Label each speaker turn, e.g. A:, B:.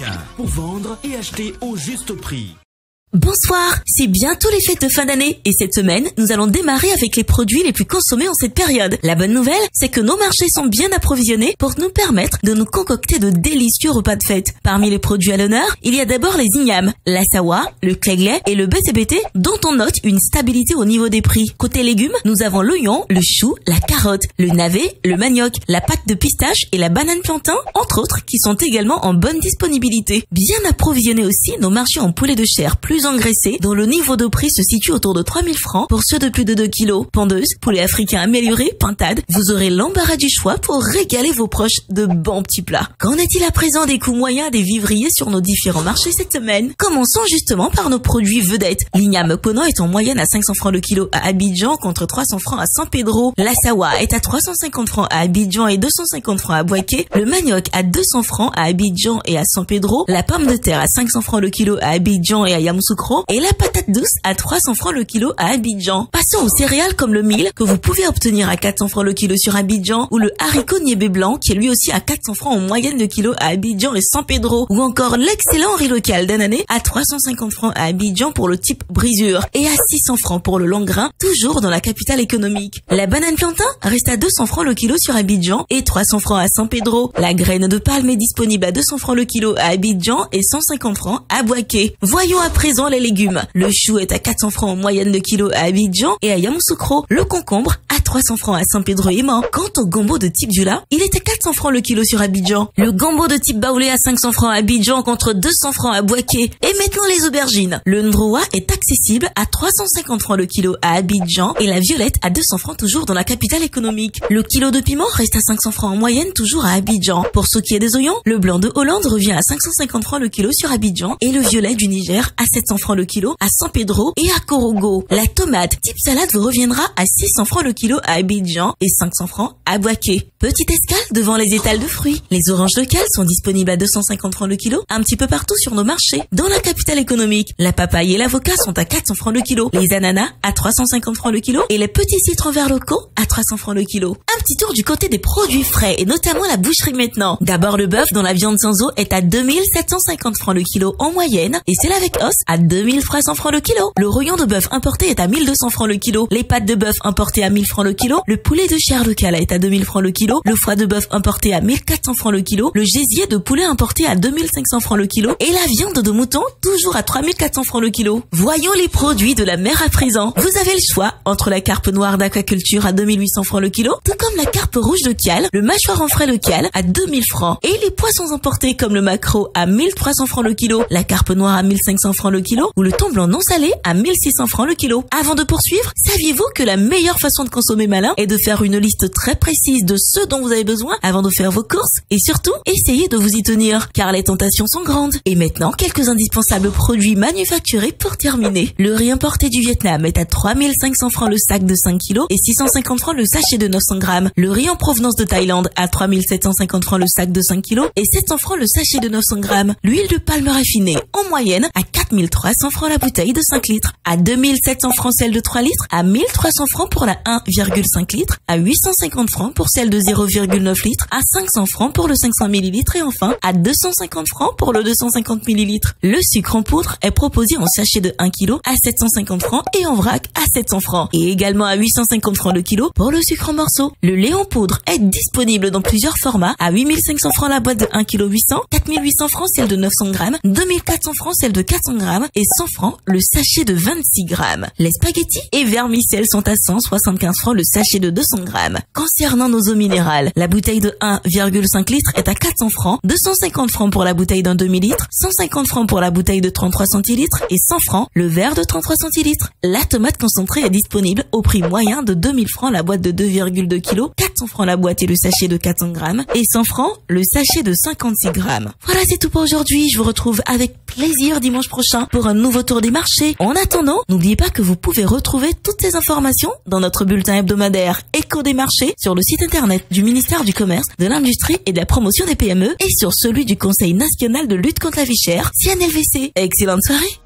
A: bien pour vendre et acheter au juste prix.
B: Bonsoir, c'est bientôt les fêtes de fin d'année et cette semaine, nous allons démarrer avec les produits les plus consommés en cette période. La bonne nouvelle, c'est que nos marchés sont bien approvisionnés pour nous permettre de nous concocter de délicieux repas de fête. Parmi les produits à l'honneur, il y a d'abord les ignames, la sawa, le cléglé et le BTBT dont on note une stabilité au niveau des prix. Côté légumes, nous avons l'oignon, le chou, la carotte, le navet, le manioc, la pâte de pistache et la banane plantain, entre autres, qui sont également en bonne disponibilité. Bien approvisionnés aussi, nos marchés en poulet de chair plus engraissé, dont le niveau de prix se situe autour de 3000 francs pour ceux de plus de 2 kilos. Pendeuse, poulet africain amélioré, pintade, vous aurez l'embarras du choix pour régaler vos proches de bons petits plats. Qu'en est-il à présent des coûts moyens des vivriers sur nos différents marchés cette semaine? Commençons justement par nos produits vedettes. L'igname Kono est en moyenne à 500 francs le kilo à Abidjan contre 300 francs à San Pedro. La sawa est à 350 francs à Abidjan et 250 francs à Bouaké. Le manioc à 200 francs à Abidjan et à San Pedro. La pomme de terre à 500 francs le kilo à Abidjan et à Yamoussoukro. Et la patate douce à 300 francs le kilo à Abidjan. Passons aux céréales comme le mil que vous pouvez obtenir à 400 francs le kilo sur Abidjan, ou le haricot niébé blanc qui est lui aussi à 400 francs en moyenne de kilo à Abidjan et San Pedro, ou encore l'excellent riz local d'Anané à 350 francs à Abidjan pour le type brisure et à 600 francs pour le long grain, toujours dans la capitale économique. La banane plantain reste à 200 francs le kilo sur Abidjan et 300 francs à San Pedro. La graine de palme est disponible à 200 francs le kilo à Abidjan et 150 francs à Bouaké. Voyons à présent les légumes. Le chou est à 400 francs en moyenne de kilo à Abidjan et à Yamoussoukro. Le concombre à 300 francs à San Pedro et Mans. Quant au gombo de type Dioula, il est à 400 francs le kilo sur Abidjan. Le gombo de type baoulé à 500 francs à Abidjan contre 200 francs à Bouaké. Et maintenant les aubergines. Le ndroa est accessible à 350 francs le kilo à Abidjan et la violette à 200 francs toujours dans la capitale économique. Le kilo de piment reste à 500 francs en moyenne toujours à Abidjan. Pour ce qui est des oignons, le blanc de Hollande revient à 550 francs le kilo sur Abidjan et le violet du Niger à 700 francs le kilo à San Pedro et à Korogo. La tomate type salade vous reviendra à 600 francs le kilo à Abidjan et 500 francs à Bouaké. Petite escale devant les étals de fruits. Les oranges locales sont disponibles à 250 francs le kilo un petit peu partout sur nos marchés. Dans la capitale économique, la papaye et l'avocat sont à 400 francs le kilo, les ananas à 350 francs le kilo et les petits citrons verts locaux à 300 francs le kilo. Un petit tour du côté des produits frais et notamment la boucherie maintenant. D'abord le bœuf dont la viande sans os est à 2750 francs le kilo en moyenne et celle avec os à 2300 francs le kilo. Le rouillon de bœuf importé est à 1200 francs le kilo. Les pâtes de bœuf importées à 1000 francs le kilo. Le poulet de chair local est à 2000 francs le kilo. Le foie de bœuf importé à 1400 francs le kilo. Le gésier de poulet importé à 2500 francs le kilo. Et la viande de mouton toujours à 3400 francs le kilo. Voyons les produits de la mer à présent. Vous avez le choix entre la carpe noire d'aquaculture à 2800 francs le kilo, tout comme la carpe rouge locale, le mâchoire en frais local à 2000 francs. Et les poissons importés comme le maquereau à 1300 francs le kilo, la carpe noire à 1500 francs le kilo, ou le thon blanc non salé à 1600 francs le kilo. Avant de poursuivre, saviez-vous que la meilleure façon de consommer malin est de faire une liste très précise de ce dont vous avez besoin avant de faire vos courses? Et surtout, essayez de vous y tenir, car les tentations sont grandes. Et maintenant, quelques indispensables produits manufacturés pour terminer. Le riz importé du Vietnam est à 3500 francs le sac de 5 kilos et 650 francs le sachet de 900 grammes. Le riz en provenance de Thaïlande à 3750 francs le sac de 5 kilos et 700 francs le sachet de 900 grammes. L'huile de palme raffinée, en moyenne, à 4300 francs la bouteille de 5 litres, à 2700 francs celle de 3 litres, à 1300 francs pour la 1,5 litres, à 850 francs pour celle de 0,9 litres, à 500 francs pour le 500 ml et enfin à 250 francs pour le 250 ml. Le sucre en poudre est proposé en sachet de 1 kg à 750 francs et en vrac à 700 francs et également à 850 francs le kilo pour le sucre en morceaux. Le lait en poudre est disponible dans plusieurs formats à 8500 francs la boîte de 1 kg 800, 4800 francs celle de 900 grammes, 2400 francs celle de 400 grammes et 100 francs le sachet de 26 grammes. Les spaghettis et vermicelles sont à 175 francs le sachet de 200 grammes. Concernant nos eaux minérales, la bouteille de 1,5 litre est à 400 francs, 250 francs pour la bouteille d'un demi-litre, 150 francs pour la bouteille de 33 centilitres et 100 francs le verre de 33 centilitres. La tomate concentrée est disponible au prix moyen de 2000 francs la boîte de 2,2 kg, 400 francs la boîte et le sachet de 400 grammes et 100 francs le sachet de 56 grammes. Voilà, c'est tout pour aujourd'hui. Je vous retrouve avec plaisir dimanche prochain pour un nouveau tour des marchés. En attendant, n'oubliez pas que vous pouvez retrouver toutes ces informations dans notre bulletin hebdomadaire Écho des marchés sur le site internet du ministère du Commerce, de l'Industrie et de la Promotion des PME et sur celui du Conseil national de lutte contre la vie chère, CNLVC. Excellente soirée.